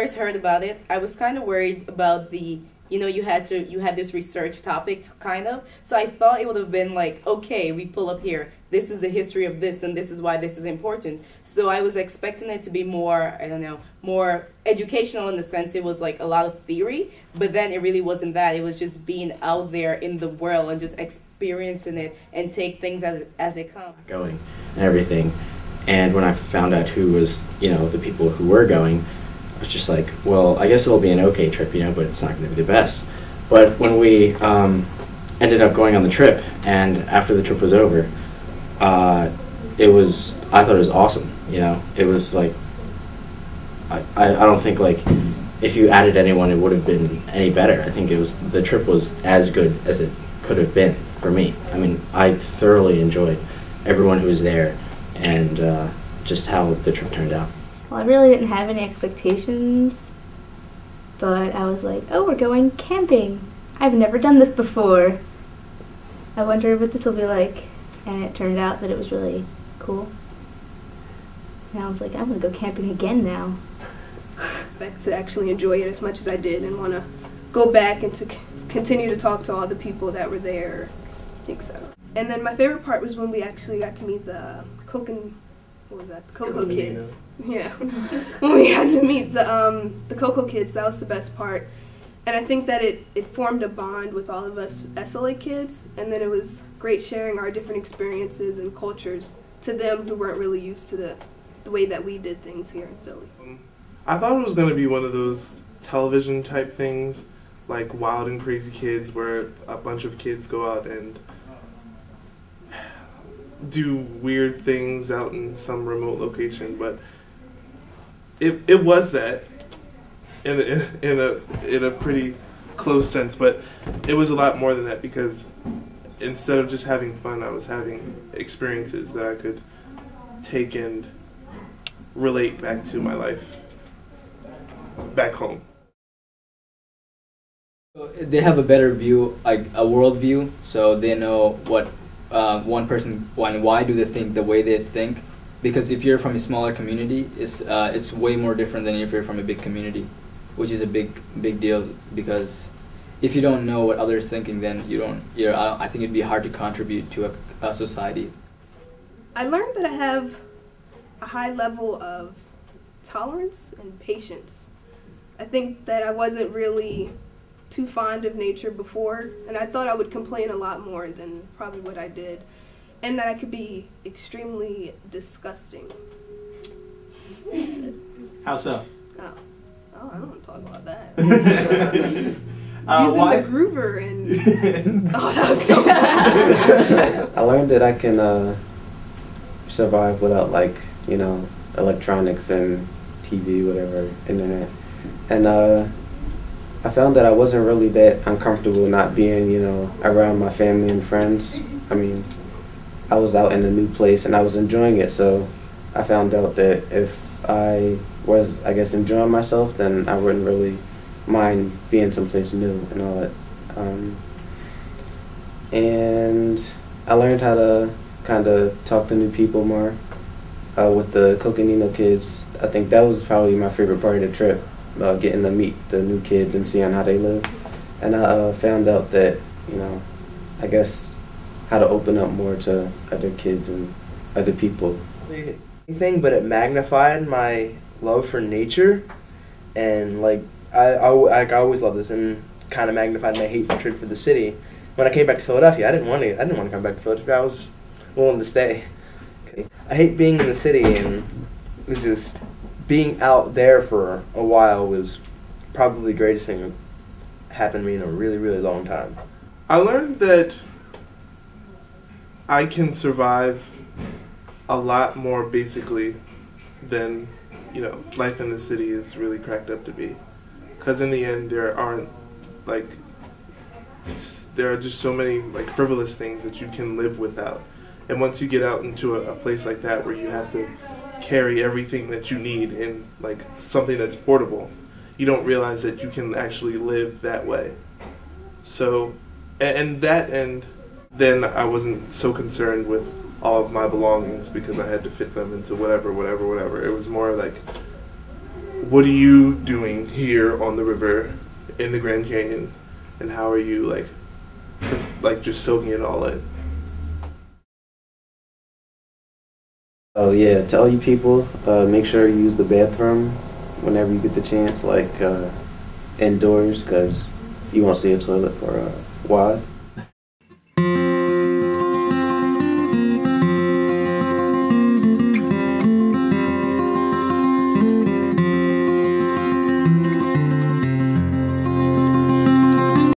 first heard about it, I was kind of worried about the, you had this research topic kind of. So I thought it would have been like, okay, we pull up here. This is the history of this, and this is why this is important. So I was expecting it to be more, I don't know, more educational in the sense it was like a lot of theory, but then it really wasn't that. It was just being out there in the world and just experiencing it and take things as it comes. Going and everything. And when I found out who was, the people who were going, I was just like, well, I guess it'll be an okay trip, but it's not going to be the best. But when we ended up going on the trip, and after the trip was over, I thought it was awesome, It was like, I don't think like if you added anyone it would have been any better. I think the trip was as good as it could have been for me. I mean, I thoroughly enjoyed everyone who was there and just how the trip turned out. Well, I really didn't have any expectations, but I was like, oh, we're going camping. I've never done this before. I wonder what this will be like. And it turned out that it was really cool. And I was like, I'm going to go camping again now. I expect to actually enjoy it as much as I did and want to go back and to continue to talk to all the people that were there. I think so. And then my favorite part was when we actually got to meet the Cocoa Kids. Yeah. When we got to meet the Cocoa Kids, that was the best part. And I think that it formed a bond with all of us SLA kids, and then it was great sharing our different experiences and cultures to them who weren't really used to the way that we did things here in Philly. I thought it was going to be one of those television type things, like Wild and Crazy Kids, where a bunch of kids go out and do weird things out in some remote location, but it was that. In a pretty close sense, but it was a lot more than that because instead of just having fun, I was having experiences that I could take and relate back to my life back home. They have a better view, like a world view, so they know what one person and why do they think the way they think. Because if you're from a smaller community, it's way more different than if you're from a big community, which is a big deal. Because if you don't know what others are thinking, then I think it'd be hard to contribute to a society. I learned that I have a high level of tolerance and patience. I think that I wasn't really too fond of nature before, and I thought I would complain a lot more than probably what I did, and that I could be extremely disgusting. How so? Oh, I don't want to talk about that. Using Why? the groover and that was so bad. I learned that I can survive without electronics and TV, whatever, internet, and I found that I wasn't really that uncomfortable not being, around my family and friends. I mean, I was out in a new place and I was enjoying it, so I found out that if I was, enjoying myself, then I wouldn't really mind being someplace new and all that. And I learned how to kind of talk to new people more with the Coconino kids. I think that was probably my favorite part of the trip. Getting to meet the new kids and seeing how they live. And I found out that, how to open up more to other kids and other people. Anything, but it magnified my love for nature, and I always loved this, and kind of magnified my hatred for the city. When I came back to Philadelphia, I didn't want to come back to Philadelphia. I was willing to stay. I hate being in the city, and it's just being out there for a while was probably the greatest thing that happened to me in a really, really long time. I learned that I can survive a lot more basically than, life in the city is really cracked up to be. Because in the end, there are just so many frivolous things that you can live without. And once you get out into a place like that where you have to carry everything that you need in something that's portable, you don't realize that you can actually live that way. So, and then I wasn't so concerned with all of my belongings because I had to fit them into whatever. It was more what are you doing here on the river in the Grand Canyon, and how are you like just soaking it all in? Oh yeah, to all you people, make sure you use the bathroom whenever you get the chance, like indoors, because you won't see a toilet for a while.